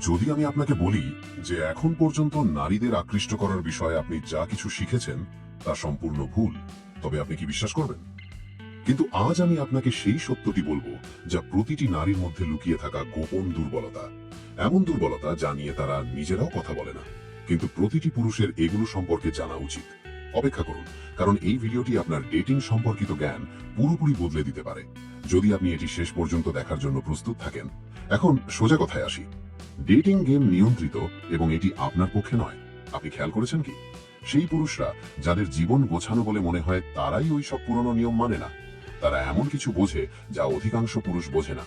যদি আমি আপনাকে বলি যে এখন পর্যন্ত নারীদের আকৃষ্ট করার বিষয়ে আপনি যা কিছু শিখেছেন তা সম্পূর্ণ ভুল, তবে আপনি কি বিশ্বাস করবেন? কিন্তু আজ আমি আপনাকে সেই সত্যটি বলবো যা প্রতিটি নারীর মধ্যে লুকিয়ে থাকা গোপন দুর্বলতা, এমন দুর্বলতা যা নিয়ে তারা নিজেরাও কথা বলে না, কিন্তু প্রতিটি পুরুষের এগুলো সম্পর্কে জানা উচিত। অপেক্ষা করুন, কারণ এই ভিডিওটি আপনার ডেটিং সম্পর্কিত জ্ঞান পুরোপুরি বদলে দিতে পারে, যদি আপনি এটি শেষ পর্যন্ত দেখার জন্য প্রস্তুত থাকেন। এখন সোজা কথায় আসি। ডেটিং গেম নিয়ন্ত্রিত এবং এটি আপনার পক্ষে নয়। আপনি খেয়াল করেছেন কি, সেই পুরুষরা যাদের জীবন গোছানো বলে মনে হয় তারাই ওই সব পুরনো নিয়ম মানে না। তারা এমন কিছু বোঝে যা অধিকাংশ পুরুষ বোঝে না।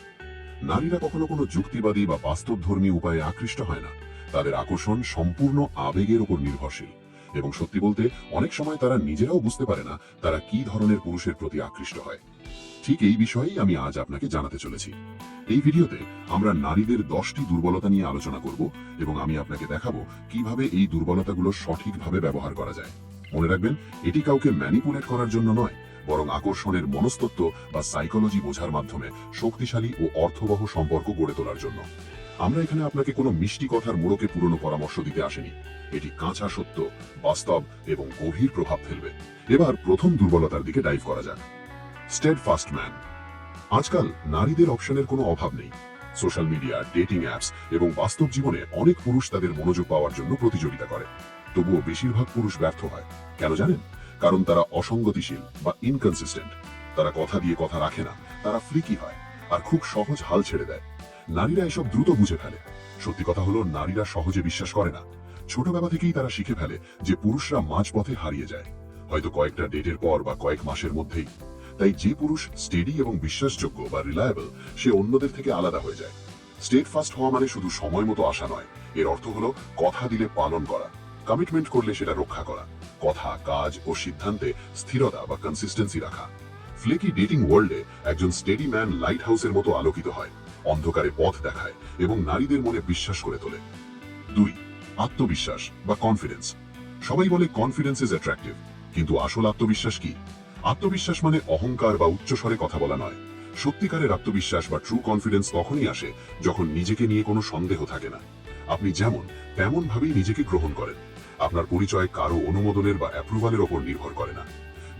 নারীরা কখনো কোনো যুক্তিবাদী বা বাস্তবধর্মী উপায়ে আকৃষ্ট হয় না। তাদের আকর্ষণ সম্পূর্ণ আবেগের উপর নির্ভরশীল, এবং সত্যি বলতে অনেক সময় তারা নিজেরাও বুঝতে পারে না তারা কি ধরনের পুরুষের প্রতি আকৃষ্ট হয়। ঠিক এই বিষয়েই আমি আজ আপনাকে জানাতে চলেছি। এই ভিডিওতে আমরা নারীদের 10টি দুর্বলতা নিয়ে আলোচনা করব, এবং আমি আপনাকে দেখাবো কিভাবে এই দুর্বলতাগুলো সঠিকভাবে ব্যবহার করা যায়। মনে রাখবেন, এটি কাউকে ম্যানিপুলেট করার জন্য নয়, বরং আকর্ষণের মনস্তত্ত্ব বা সাইকোলজি বোঝার মাধ্যমে শক্তিশালী ও অর্থবহ সম্পর্ক গড়ে তোলার জন্য। আমরা এখানে আপনাকে কোনো মিষ্টি কথার মোড়কে পুরনো পরামর্শ দিতে আসেনি। এটি কাঁচা সত্য, বাস্তব এবং গভীর প্রভাব ফেলবে। এবার প্রথম দুর্বলতার দিকে ডাইভ করা যাক। Steadfast man. আজকাল নারীদের অপশনের কোনো অভাব নেই। সোশ্যাল মিডিয়া, ডেটিং অ্যাপস এবং বাস্তব জীবনে অনেক পুরুষ তাদের মনোযোগ পাওয়ার জন্য প্রতিযোগিতা করে। তবুও বেশিরভাগ পুরুষ ব্যর্থ হয়। কেন জানেন? কারণ তারা অসঙ্গতিশীল বা ইনকনসিস্টেন্ট। তারা কথা দিয়ে কথা রাখে না, তারা ফ্রিকি হয় আর খুব সহজ হাল ছেড়ে দেয়। নারীরা এসব দ্রুত বুঝে ফেলে। সত্যি কথা হলো, নারীরা সহজে বিশ্বাস করে না। ছোটবেলা থেকেই তারা শিখে ফেলে যে পুরুষরা মাঝপথে হারিয়ে যায়, হয়তো কয়েকটা ডেটের পর বা কয়েক মাসের মধ্যেই। তাই যে পুরুষ স্টেডি এবং বিশ্বাসযোগ্য বা রিলায়েবল, সে অন্যদের থেকে আলাদা হয়ে যায়। স্টেডফাস্ট হওয়া মানে শুধু সময় মতো আসা নয়, এর অর্থ হলো কথা দিলে পালন করা, কমিটমেন্ট করলে সেটা রক্ষা করা, কথা, কাজ ও সিদ্ধান্তে স্থিরতা বা কনসিস্টেন্সি রাখা। ফ্লেকি ডেটিং ওয়ার্ল্ডে একজন স্টেডি ম্যান লাইট হাউসের মতো আলোকিত হয়, অন্ধকারে পথ দেখায় এবং নারীদের মনে বিশ্বাস করে তোলে। 2. আত্মবিশ্বাস বা কনফিডেন্স। সবাই বলে কনফিডেন্স ইজ অ্যাট্রাক্টিভ, কিন্তু আসল আত্মবিশ্বাস কি? আত্মবিশ্বাস মানে অহংকার বা উচ্চস্বরে কথা বলা নয়। সত্যিকারের আত্মবিশ্বাস বা ট্রু কনফিডেন্স তখনই আসে যখন নিজেকে নিয়ে কোনো সন্দেহ থাকে না। আপনি যেমন তেমন ভাবেই নিজেকে গ্রহণ করেন। আপনার পরিচয় কারো অনুমোদনের বা অ্যাপ্রুভালের ওপর নির্ভর করে না।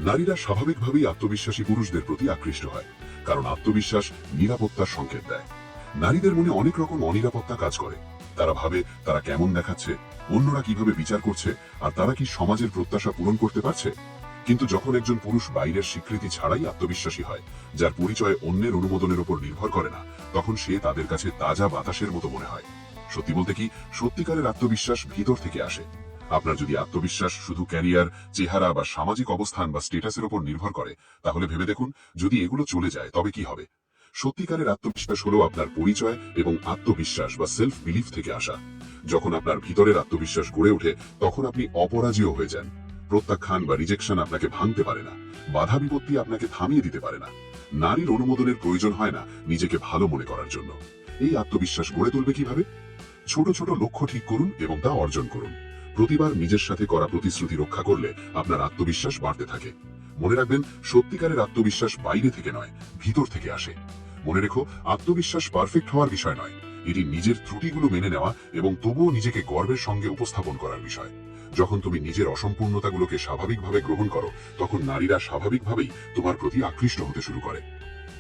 নারীরা স্বাভাবিকভাবেই আত্মবিশ্বাসী পুরুষদের প্রতি আকৃষ্ট হয়, কারণ আত্মবিশ্বাস নিরাপত্তার সংকেত দেয়। নারীদের মনে অনেক রকম অনিরাপত্তা কাজ করে। তারা ভাবে তারা কেমন দেখাচ্ছে, অন্যরা কিভাবে বিচার করছে, আর তারা কি সমাজের প্রত্যাশা পূরণ করতে পারছে। কিন্তু যখন একজন পুরুষ বাইরের স্বীকৃতি ছাড়াই আত্মবিশ্বাসী হয়, যার পরিচয় অন্যের অনুমোদনের উপর নির্ভর করে না, তখন সে তাদের কাছে তাজা বাতাসের মতো মনে হয়। সত্যি বলতে কি, সত্যিকারের আত্মবিশ্বাস ভিতর থেকে আসে। আপনার যদি আত্মবিশ্বাস শুধু ক্যারিয়ার, চেহারা বা সামাজিক অবস্থান বা স্টেটাসের উপর নির্ভর করে, তাহলে ভেবে দেখুন, যদি এগুলো চলে যায় তবে কি হবে। সত্যিকারের আত্মবিশ্বাস হলো আপনার পরিচয় এবং আত্মবিশ্বাস বা সেলফ বিলিফ থেকে আসা। যখন আপনার ভিতরের আত্মবিশ্বাস গড়ে ওঠে, তখন আপনি অপরাজেয় হয়ে যান। প্রত্যাখ্যান বা রিজেকশন আপনাকে ভাঙতে পারে না, বাধা বিপত্তি আপনাকে থামিয়ে দিতে পারে না। নারীর অনুমোদনের প্রয়োজন হয় না নিজেকে ভালো মনে করার জন্য। এই আত্মবিশ্বাস গড়ে তুলবে কিভাবে? ছোট ছোট লক্ষ্য ঠিক করুন এবং তা অর্জন করুন। প্রতিবার নিজের সাথে করা প্রতিশ্রুতি রক্ষা করলে আপনার আত্মবিশ্বাস বাড়তে থাকে। মনে রাখবেন, সত্যিকারের আত্মবিশ্বাস বাইরে থেকে নয়, ভিতর থেকে আসে। মনে রেখো, আত্মবিশ্বাস পারফেক্ট হওয়ার বিষয় নয়, এটি নিজের ত্রুটিগুলো মেনে নেওয়া এবং তবুও নিজেকে গর্বের সঙ্গে উপস্থাপন করার বিষয়। যখন তুমি নিজের অসম্পূর্ণতাগুলোকে স্বাভাবিকভাবে গ্রহণ করো, তখন নারীরা স্বাভাবিকভাবেই তোমার প্রতি আকৃষ্ট হতে শুরু করে।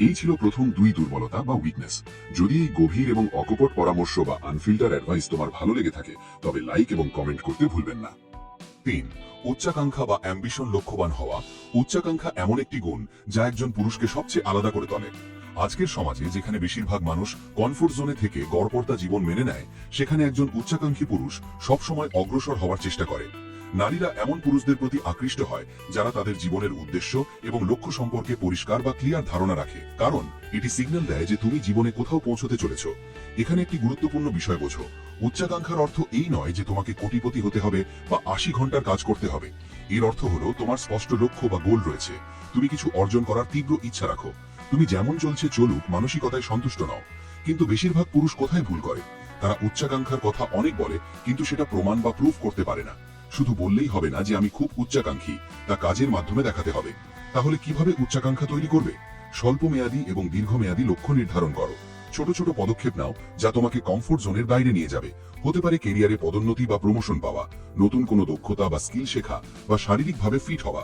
এই ছিল প্রথম 2 দুর্বলতা বা উইকনেস। যদি এই গভীর এবং অকপট পরামর্শ বা আনফিল্টার অ্যাডভাইস তোমার ভালো লেগে থাকে, তবে লাইক এবং কমেন্ট করতে ভুলবেন না। 3. উচ্চাকাঙ্ক্ষা বা অ্যাম্বিশন। লক্ষ্যবান হওয়া। উচ্চাকাঙ্ক্ষা এমন একটি গুণ যা একজন পুরুষকে সবচেয়ে আলাদা করে তোলে। আজকের সমাজে যেখানে বেশিরভাগ মানুষ কমফোর্ট জোনে থেকে গড়পড়তা জীবন মেনে নেয়, সেখানে একজন উচ্চাকাঙ্ক্ষী পুরুষ সবসময় অগ্রসর হওয়ার চেষ্টা করে। নারীরা এমন পুরুষদের প্রতি আকৃষ্ট হয় যারা তাদের জীবনের উদ্দেশ্য এবং লক্ষ্য সম্পর্কে পরিষ্কার বা ক্লিয়ার ধারণা রাখে, কারণ এটি সিগন্যাল দেয় যে তুমি জীবনে কোথাও পৌঁছতে চলেছ। এখানে একটি গুরুত্বপূর্ণ বিষয় বোঝো। উচ্চাকাঙ্ক্ষার অর্থ এই নয় যে তোমাকে কোটিপতি হতে হবে বা 80 ঘন্টার কাজ করতে হবে। এর অর্থ হলো তোমার স্পষ্ট লক্ষ্য বা গোল রয়েছে, তুমি কিছু অর্জন করার তীব্র ইচ্ছা রাখো। তুমি যেমন চলছে চলুক মানসিকতায় সন্তুষ্ট নও। কিন্তু বেশিরভাগ পুরুষ কোথায় ভুল করে? তারা উচ্চাকাঙ্ক্ষার কথা অনেক বলে, কিন্তু সেটা প্রমাণ বা প্রুফ করতে পারে না। শুধু বললেই হবে না যে আমি খুব উচ্চাকাঙ্ক্ষী, তা কাজের মাধ্যমে দেখাতে হবে। তাহলে কিভাবে উচ্চাকাঙ্ক্ষা তৈরি করবে? স্বল্প মেয়াদী এবং দীর্ঘমেয়াদী লক্ষ্য নির্ধারণ করো। ছোট ছোট পদক্ষেপ নাও যা তোমাকে কমফোর্ট জোনের বাইরে নিয়ে যাবে। হতে পারে কেরিয়ারে পদোন্নতি বা প্রমোশন পাওয়া, নতুন কোনো দক্ষতা বা স্কিল শেখা, বা শারীরিকভাবে ফিট হওয়া।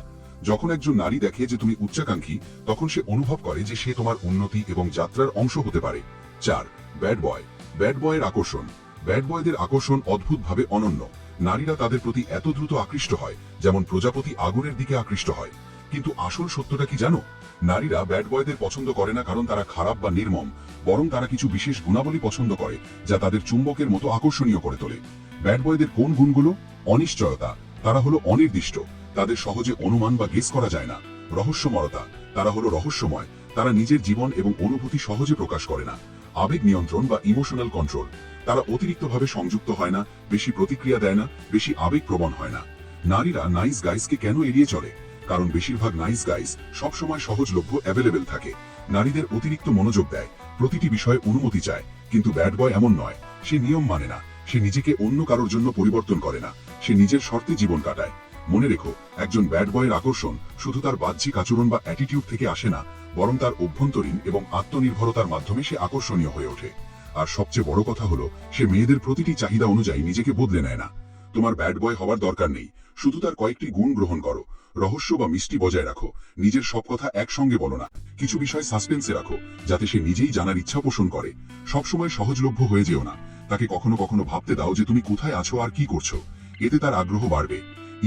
যখন একজন নারী দেখে যে তুমি উচ্চাকাঙ্ক্ষী, তখন সে অনুভব করে যে সে তোমার উন্নতি এবং যাত্রার অংশ হতে পারে। 4. Bad boy. ব্যাড বয়ের আকর্ষণ। ব্যাড বয়দের আকর্ষণ অদ্ভুতভাবে অনন্য। নারীরা তাদের প্রতি এত দ্রুত আকৃষ্ট হয় যেমন প্রজাপতি আগুনের দিকে আকৃষ্ট হয়। কিন্তু আসল সত্যটা কি জানো? নারীরা ব্যাড বয়দের পছন্দ করে না কারণ তারা খারাপ বা নির্মম, বরং তারা কিছু বিশেষ গুণাবলী পছন্দ করে যা তাদের চুম্বকের মতো আকর্ষণীয় করে তোলে। ব্যাড বয়দের কোন গুণগুলো? অনিশ্চয়তা, তারা হলো অনির্দিষ্ট, তাদের সহজে অনুমান বা গেস করা যায় না। রহস্যময়তা, তারা হলো রহস্যময়, তারা নিজের জীবন এবং অনুভূতি সহজে প্রকাশ করে না। আবেগ নিয়ন্ত্রণ বা ইমোশনাল কন্ট্রোল, তারা অতিরিক্তভাবে সংযুক্ত হয় না, বেশি প্রতিক্রিয়া দেয় না, বেশি আবেগপ্রবণ হয় না। নারীরা নাইস গাইজকে কেন এড়িয়ে চলে? কারণ বেশিরভাগ নাইস গাইজ সবসময় সহজলভ্য অ্যাভেলেবেল থাকে। নারীদের অতিরিক্ত মনোযোগ দেয়, প্রতিটি বিষয়ে অনুমতি চায়। কিন্তু ব্যাড বয় এমন নয়, সে নিয়ম মানে না, সে নিজেকে অন্য কারোর জন্য পরিবর্তন করে না, সে নিজের শর্তে জীবন কাটায়। মনে রেখো, একজন ব্যাড বয়ের আকর্ষণ শুধু তার বাহ্যিক আচরণ বা অ্যাটিটিউড থেকে আসে না, বরং তার অভ্যন্তরীণ এবং আত্মনির্ভরতার মাধ্যমে সে আকর্ষণীয় হয়ে ওঠে। আর সবচেয়ে বড় কথা হলো, সে মেয়েদের প্রতিটি চাহিদা অনুযায়ী নিজেকে বদলে নেয় না। তোমার ব্যাড বয় হওয়ার দরকার নেই, শুধু তার কয়েকটি গুণ গ্রহণ করো। রহস্য বা মিষ্টি বজায় রাখো, নিজের সব কথা একসঙ্গে বলো না, কিছু বিষয় সাসপেন্সে রাখো যাতে সে নিজেই জানার ইচ্ছা পোষণ করে। সবসময় সহজলভ্য হয়ে যেও না, তাকে কখনো কখনো ভাবতে দাও যে তুমি কোথায় আছো আর কি করছো, এতে তার আগ্রহ বাড়বে।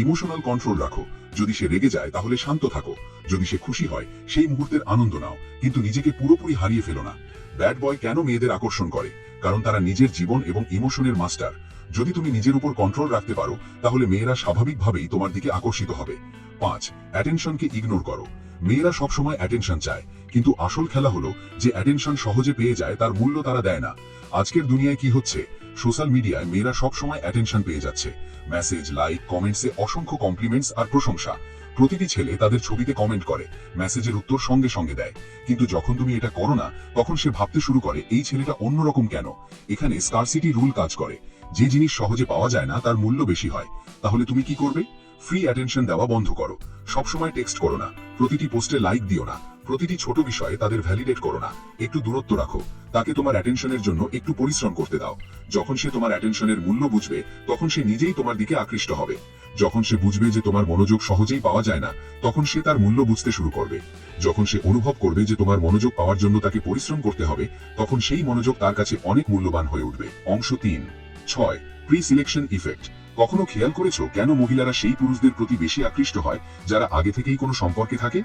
ইমোশনাল কন্ট্রোল রাখো, যদি সে রেগে যায় তাহলে শান্ত থাকো, যদি সে খুশি হয় সেই মুহূর্তের আনন্দ নাও, কিন্তু নিজেকে পুরোপুরি হারিয়ে ফেলো না। ব্যাড বয় কেন মেয়েদের আকর্ষণ করে? কারণ তারা নিজের জীবন এবং ইমোশনের মাস্টার। যদি তুমি নিজের উপর কন্ট্রোল রাখতে পারো, তাহলে মেয়েরা স্বাভাবিকভাবেই তোমার দিকে আকর্ষিত হবে। 5. অ্যাটেনশনকে ইগনোর করো। মেয়েরা সবসময় অ্যাটেনশন চায়, কিন্তু আসল খেলা হলো যে অ্যাটেনশন সহজে পেয়ে যায় তার মূল্য তারা দেয় না। আজকের দুনিয়ায় কি হচ্ছে? সোশ্যাল মিডিয়ায় মেয়েরা সবসময় অ্যাটেনশন পেয়ে যাচ্ছে। মেসেজ, লাইক, কমেন্টসে অসংখ্য কমপ্লিমেন্টস আর প্রশংসা। প্রতিটি ছেলে তাদের ছবিতে কমেন্ট করে, মেসেজের উত্তর সঙ্গে সঙ্গে দেয়। কিন্তু যখন তুমি এটা করো না, তখন সে ভাবতে শুরু করে এই ছেলেটা অন্যরকম কেন। এখানে স্কারসিটি রুল কাজ করে, যে জিনিস সহজে পাওয়া যায় না তার মূল্য বেশি হয়। তাহলে তুমি কি করবে? ফ্রি অ্যাটেনশন দেওয়া বন্ধ করো। সবসময় টেক্সট করো না, প্রতিটি পোস্টে লাইক দিও না, প্রতিটি ছোট বিষয়ে তাদের ভ্যালিডেট করো না। একটু দূরত্ব রাখো, তাকে তোমার অ্যাটেনশনের জন্য একটু পরিশ্রম করতে দাও। যখন সে তোমার অ্যাটেনশনের মূল্য বুঝবে, তখন সে নিজেই তোমার দিকে আকৃষ্ট হবে। যখন সে বুঝবে যে তোমার মনোযোগ সহজেই পাওয়া যায় না, তখন সে তার মূল্য বুঝতে শুরু করবে। যখন সে অনুভব করবে যে তোমার মনোযোগ পাওয়ার জন্য তাকে পরিশ্রম করতে হবে, তখন সেই মনোযোগ তার কাছে অনেক মূল্যবান হয়ে উঠবে। অংশ 3. 6. Pre selection effect. কখনো খেয়াল করেছো কেন মহিলারা সেই পুরুষদের প্রতি বেশি আকৃষ্ট হয় যারা আগে থেকেই কোনো সম্পর্কে থাকে?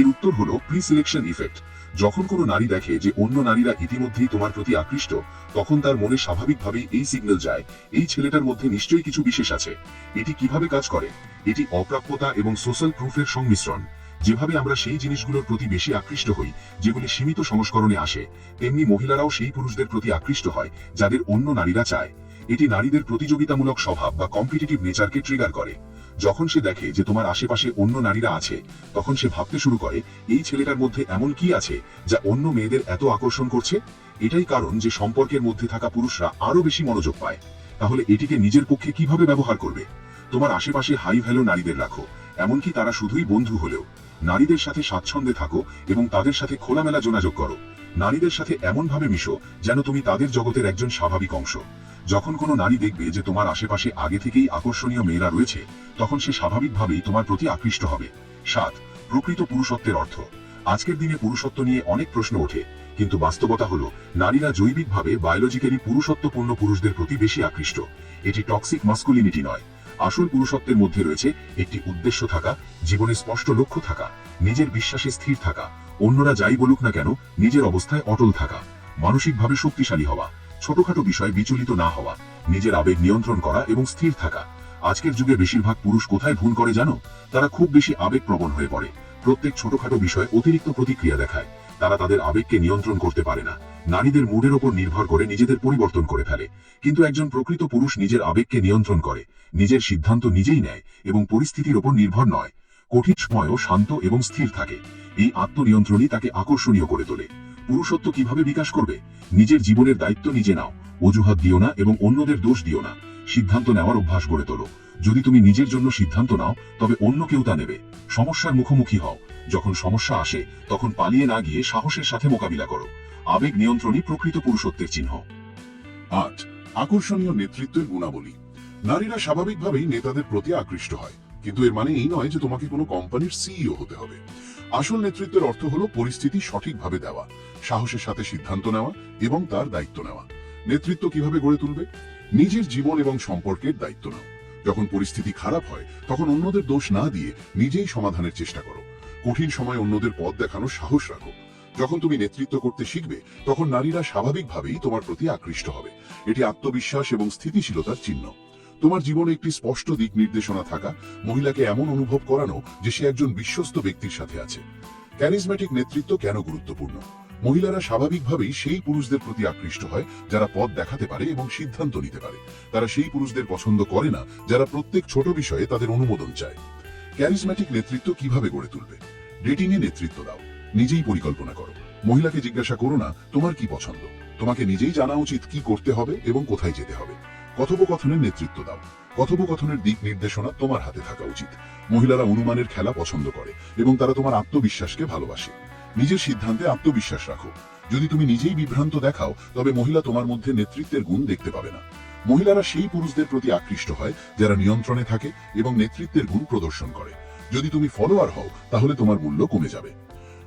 এর উত্তর হলো প্রি সিলেকশন ইফেক্ট। যখন কোনো নারী দেখে যে অন্য নারীরা ইতিমধ্যেই তোমার প্রতি আকৃষ্ট, তখন তার মনে স্বাভাবিকভাবেই এই সিগন্যাল যায়, এই ছেলেটার মধ্যে নিশ্চয়ই কিছু বিশেষ আছে। এটি কিভাবে কাজ করে? এটি অপ্রাপ্যতা এবং সোশ্যাল প্রুফের সংমিশ্রণ। যেভাবে আমরা সেই জিনিসগুলোর প্রতি বেশি আকৃষ্ট হই যেগুলি সীমিত সংস্করণে আসে, তেমনি মহিলারাও সেই পুরুষদের প্রতি আকৃষ্ট হয় যাদের অন্য নারীরা চায়। এটি নারীদের প্রতিযোগিতামূলক স্বভাব বা কম্পিটিটিভ নেচারকে ট্রিগার করে। যখন সে দেখে যে তোমার আশেপাশে অন্য নারীরা আছে, তখন সে ভাবতে শুরু করে এই ছেলেটার মধ্যে এমন কি আছে যা অন্য মেয়েদের এত আকর্ষণ করছে। এটাই কারণ যে সম্পর্কের মধ্যে থাকা পুরুষরা আরো বেশি মনোযোগ পায়। তাহলে এটিকে নিজের পক্ষে কিভাবে ব্যবহার করবে? তোমার আশেপাশে হাই ভ্যালু নারীদের রাখো, এমনকি তারা শুধুই বন্ধু হলেও। নারীদের সাথে স্বাচ্ছন্দ্যে থাকো এবং তাদের সাথে খোলামেলা যোগাযোগ করো। নারীদের সাথে এমনভাবে মিশো যেন তুমি তাদের জগতের একজন স্বাভাবিক অংশ। যখন কোনো নারী দেখবে যে তোমার আশেপাশে আগে থেকেই আকর্ষণীয় মেয়েরা রয়েছে, তখন সে স্বাভাবিকভাবেই তোমার প্রতি আকৃষ্ট হবে। 7. প্রকৃত পুরুষত্বের অর্থ। আজকের দিনে পুরুষত্ব নিয়ে অনেক প্রশ্ন ওঠে, কিন্তু বাস্তবতা হলো নারীরা জৈবিকভাবে বায়োলজিক্যালি পুরুষত্বপূর্ণ পুরুষদের প্রতি বেশি আকৃষ্ট। এটি টক্সিক মাস্কুলিনিটি নয়। আসল পুরুষত্বের মধ্যে রয়েছে একটি উদ্দেশ্য থাকা, জীবনে স্পষ্ট লক্ষ্য থাকা, নিজের বিশ্বাসে স্থির থাকা, অন্যরা যাই বলুক না কেন নিজের অবস্থায় অটল থাকা, মানসিকভাবে শক্তিশালী হওয়া, ছোটখাটো বিষয়ে বিচলিত না হওয়া, নিজের আবেগ নিয়ন্ত্রণ করা এবং স্থির থাকা। আজকের যুগে বেশিরভাগ পুরুষ কোথায় ভুল করে জানো? তারা খুব বেশি আবেগপ্রবণ হয়ে পড়ে, প্রত্যেক ছোটখাটো বিষয়ে অতিরিক্ত প্রতিক্রিয়া দেখায়। তারা তাদের আবেগকে নিয়ন্ত্রণ করতে পারে না, নারীদের মুডের ওপর নির্ভর করে নিজেদের পরিবর্তন করে ফেলে। কিন্তু একজন প্রকৃত পুরুষ নিজের আবেগকে নিয়ন্ত্রণ করে, নিজের সিদ্ধান্ত নিজেই নেয় এবং পরিস্থিতির ওপর নির্ভর নয়। কঠিন সময়েও শান্ত এবং স্থির থাকে। এই আত্মনিয়ন্ত্রণই তাকে আকর্ষণীয় করে তোলে। পুরুষত্ব কিভাবে বিকাশ করবে? নিজের জীবনের দায়িত্ব নিজে নাও, অজুহাত দিও না এবং অন্যদের দোষ দিও না। সিদ্ধান্ত নেওয়ার অভ্যাস গড়ে তোলো। যদি তুমি নিজের জন্য সিদ্ধান্ত নাও, তবে অন্য কেউ তা নেবে। সমস্যার মুখোমুখি হও, যখন সমস্যা আসে তখন পালিয়ে না গিয়ে সাহসের সাথে মোকাবিলা করো। আবেগ নিয়ন্ত্রণই প্রকৃত পুরুষত্বের চিহ্ন। 8 আকর্ষণীয় নেতৃত্বের গুণাবলী। নারীরা স্বাভাবিকভাবেই নেতাদের প্রতি আকৃষ্ট হয়, কিন্তু এর মানে এই নয় যে তোমাকে কোনো কোম্পানির সিইও হতে হবে। আসল নেতৃত্বের অর্থ হলো পরিস্থিতি সঠিকভাবে দেওয়া, সাহসের সাথে সিদ্ধান্ত নেওয়া এবং তার দায়িত্ব নেওয়া। নেতৃত্ব কিভাবে গড়ে তুলবে? নিজের জীবন এবং সম্পর্কের দায়িত্ব নাও। যখন পরিস্থিতি খারাপ হয় তখন অন্যদের দোষ না দিয়ে নিজেই সমাধানের চেষ্টা করো। কঠিন সময় অন্যদের পথ দেখানোর সাহস রাখো। যখন তুমি নেতৃত্ব করতে শিখবে তখন নারীরা স্বাভাবিকভাবেই তোমার প্রতি আকৃষ্ট হবে। এটি আত্মবিশ্বাস এবং স্থিতিশীলতার চিহ্ন। তোমার জীবনে একটি স্পষ্ট দিক নির্দেশনা থাকা, মহিলাকে এমন অনুভব করানো যে সে একজন বিশ্বস্ত ব্যক্তির সাথে আছে। ক্যারিজম্যাটিক নেতৃত্ব কেন গুরুত্বপূর্ণ? মহিলারা স্বাভাবিকভাবেই সেই পুরুষদের প্রতি আকৃষ্ট হয় যারা পথ দেখাতে পারে এবং সিদ্ধান্ত নিতে পারে। তারা সেই পুরুষদের পছন্দ করে না যারা প্রত্যেক ছোট বিষয়ে তাদের অনুমোদন চায়। ক্যারিজম্যাটিক নেতৃত্ব কিভাবে গড়ে তুলবে? ডেটিংয়ে নেতৃত্ব দাও। নিজেই পরিকল্পনা করো। মহিলাকে জিজ্ঞাসা করো না তোমার কি পছন্দ, তোমাকে নিজেই জানা উচিত কি করতে হবে এবং কোথায় যেতে হবে। কথোপকথনের নেতৃত্ব দাও। কথোপকথনের দিক নির্দেশনা তোমার হাতে থাকা উচিত। মহিলারা অনুমানের খেলা পছন্দ করে এবং তারা তোমার আত্মবিশ্বাসকে ভালোবাসে। নিজের সিদ্ধান্তে আত্মবিশ্বাস রাখো। যদি তুমি নিজেই বিভ্রান্ত দেখাও তবে মহিলা তোমার মধ্যে নেতৃত্বের গুণ দেখতে পাবে না। মহিলারা সেই পুরুষদের প্রতি আকৃষ্ট হয় যারা নিয়ন্ত্রণে থাকে এবং নেতৃত্বের গুণ প্রদর্শন করে। যদি তুমি ফলোয়ার হও তাহলে তোমার মূল্য কমে যাবে।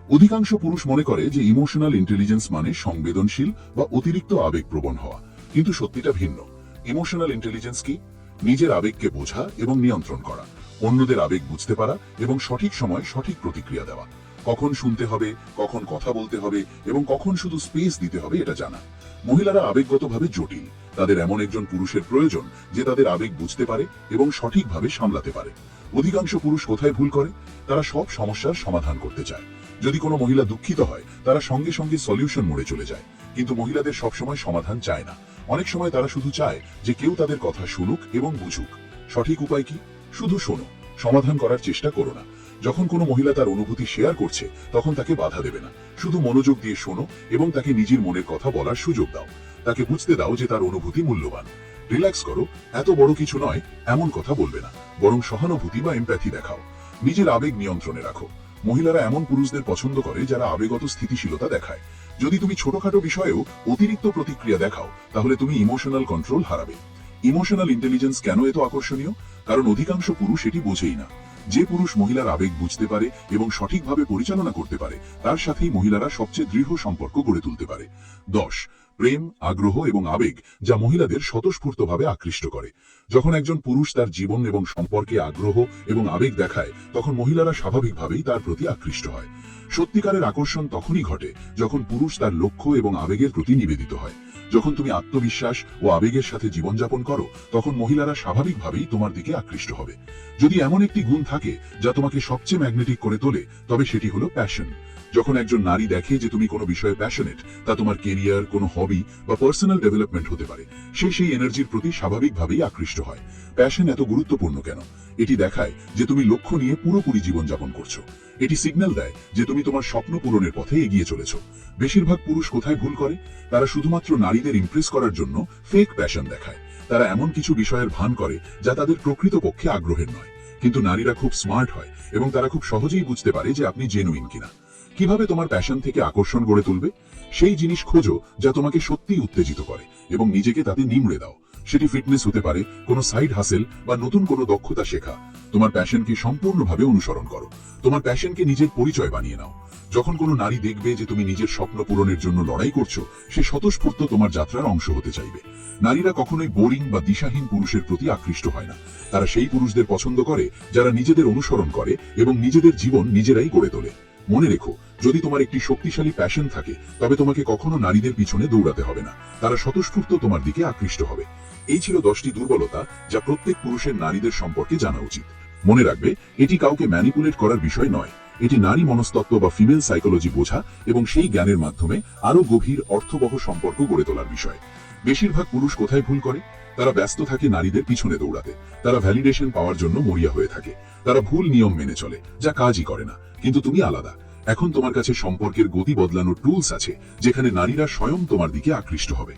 অধিকাংশ পুরুষ মনে করে যে ইমোশনাল ইন্টেলিজেন্স মানে সংবেদনশীল বা অতিরিক্ত আবেগপ্রবণ হওয়া, কিন্তু সত্যিটা ভিন্ন। ইমোশনাল ইন্টেলিজেন্স কি? নিজের আবেগকে বোঝা এবং নিয়ন্ত্রণ করা, অন্যদের আবেগ বুঝতে পারা এবং সঠিক সময় সঠিক প্রতিক্রিয়া দেওয়া। কখন শুনতে হবে, কখন কথা বলতে হবে এবং কখন শুধু স্পেস দিতে হবে এটা জানা। মহিলারা আবেগগতভাবে জটিল। তাদের এমন একজন পুরুষের প্রয়োজন যে তাদের আবেগ বুঝতে পারে এবং সঠিকভাবে সামলাতে পারে। অধিকাংশ পুরুষ কোথায় ভুল করে? তারা সব সমস্যার সমাধান করতে চায়। যদি কোনো মহিলা দুঃখিত হয় তারা সঙ্গে সঙ্গে সলিউশন মোড়ে চলে যায়, কিন্তু মহিলাদের সবসময় সমাধান চায় না। অনেক সময় তারা শুধু চায় যে কেউ তাদের কথা শুনুক এবং বুঝুক। সঠিক উপায় কি? শুধু শোনো, সমাধান করার চেষ্টা করো না। যখন কোনো মহিলা তার অনুভূতি শেয়ার করছে তখন তাকে বাধা দেবে না। শুধু মনোযোগ দিয়ে শোনো এবং তাকে নিজের মনের কথা বলার সুযোগ দাও। তাকে বুঝতে দাও যে তার অনুভূতি মূল্যবান। রিল্যাক্স করো, এত বড় কিছু নয় এমন কথা বলবে না, বরং সহানুভূতি বা এমপ্যাথি দেখাও। নিজের আবেগ নিয়ন্ত্রণে রাখো। মহিলারা এমন পুরুষদের পছন্দ করে যারা আবেগগত স্থিতিশীলতা দেখায়। যদি তুমি ছোটখাটো বিষয়েও অতিরিক্ত প্রতিক্রিয়া দেখাও তাহলে তুমি ইমোশনাল কন্ট্রোল হারাবে। ইমোশনাল ইন্টেলিজেন্স কেন এত আকর্ষণীয়? কারণ অধিকাংশ পুরুষ এটি বোঝেই না। যে পুরুষ মহিলার আবেগ বুঝতে পারে এবং সঠিকভাবে পরিচালনা করতে পারে তার সাথেই মহিলারা সবচেয়ে দৃঢ় সম্পর্ক গড়ে তুলতে পারে। 10 প্রেম, আগ্রহ এবং আবেগ যা মহিলাদের স্বতঃস্ফূর্তভাবে আকৃষ্ট করে। যখন একজন পুরুষ তার জীবন এবং সম্পর্কে আগ্রহ এবং আবেগ দেখায় তখন মহিলারা স্বাভাবিকভাবেই তার প্রতি আকৃষ্ট হয়। সত্যিকারের আকর্ষণ তখনই ঘটে যখন পুরুষ তার লক্ষ্য এবং আবেগের প্রতি নিবেদিত হয়। যখন তুমি আত্মবিশ্বাস ও আবেগের সাথে জীবনযাপন করো তখন মহিলারা স্বাভাবিকভাবেই তোমার দিকে আকৃষ্ট হবে। যদি এমন একটি গুণ থাকে যা তোমাকে সবচেয়ে ম্যাগনেটিক করে তোলে তবে সেটি হলো প্যাশন। যখন একজন নারী দেখে যে তুমি কোনো বিষয়ে প্যাশনেট, তা তোমার কেরিয়ার, কোনো হবি বা পার্সোনাল ডেভেলপমেন্ট হতে পারে, সে সেই এনার্জির প্রতি স্বাভাবিকভাবেই আকৃষ্ট হয়। প্যাশন এত গুরুত্বপূর্ণ কেন? এটি দেখায় যে তুমি লক্ষ্য নিয়ে পুরোপুরি জীবনযাপন করছো। এটি সিগন্যাল দেয় যে তুমি তোমার স্বপ্ন পূরণের পথে এগিয়ে চলেছ। বেশিরভাগ পুরুষ কোথায় ভুল করে? তারা শুধুমাত্র নারীদের ইমপ্রেস করার জন্য ফেক প্যাশন দেখায়। তারা এমন কিছু বিষয়ের ভান করে যা তাদের প্রকৃতপক্ষে আগ্রহের নয়। কিন্তু নারীরা খুব স্মার্ট হয় এবং তারা খুব সহজেই বুঝতে পারে যে আপনি জেনুইন কিনা। কিভাবে তোমার প্যাশন থেকে আকর্ষণ গড়ে তুলবে? সেই জিনিস খোঁজো যা তোমাকে সত্যিই উত্তেজিত করে এবং নিজেকে তাতে নিমড়ে দাও। সেটি ফিটনেস হতে পারে, কোনো সাইড হাসেল বা নতুন কোনো দক্ষতা শেখা। তোমার প্যাশনকে সম্পূর্ণভাবে অনুসরণ করো। তোমার প্যাশনকে নিজের পরিচয় বানিয়ে নাও। যখন কোনো নারী দেখবে যে তুমি নিজের স্বপ্ন পূরণের জন্য লড়াই করছো, সে স্বতঃস্ফূর্ত তোমার যাত্রার অংশ হতে চাইবে। নারীরা কখনোই বোরিং বা দিশাহীন পুরুষের প্রতি আকৃষ্ট হয় না। তারা সেই পুরুষদের পছন্দ করে যারা নিজেদের অনুসরণ করে এবং নিজেদের জীবন নিজেরাই গড়ে তোলে। মনে রেখো, যদি তোমার একটি শক্তিশালী প্যাশন থাকে তবে তোমাকে কখনো নারীদের পিছনে দৌড়াতে হবে না। তারা স্বতঃস্ফূর্ত তোমার দিকে আকৃষ্ট হবে। এই ছিল 10টি দুর্বলতা যা প্রত্যেক পুরুষের নারীদের সম্পর্কে জানা উচিত। মনে রাখবে, এটি কাউকে ম্যানিপুলেট করার বিষয় নয়। এটি নারী মনস্তত্ত্ব বা ফিমেল সাইকোলজি বোঝা এবং সেই জ্ঞানের মাধ্যমে আরো গভীর অর্থবহ সম্পর্ক গড়ে তোলার বিষয়। বেশিরভাগ পুরুষ কোথায় ভুল করে? তারা ব্যস্ত থাকে নারীদের পিছনে দৌড়াতে। তারা ভ্যালিডেশন পাওয়ার জন্য মরিয়া হয়ে থাকে। তারা ভুল নিয়ম মেনে চলে যা কাজই করে না। কিন্তু তুমি আলাদা। এখন তোমার কাছে সম্পর্কের গতি বদলানোর টুলস আছে যেখানে নারীরা স্বয়ং তোমার দিকে আকৃষ্ট হবে।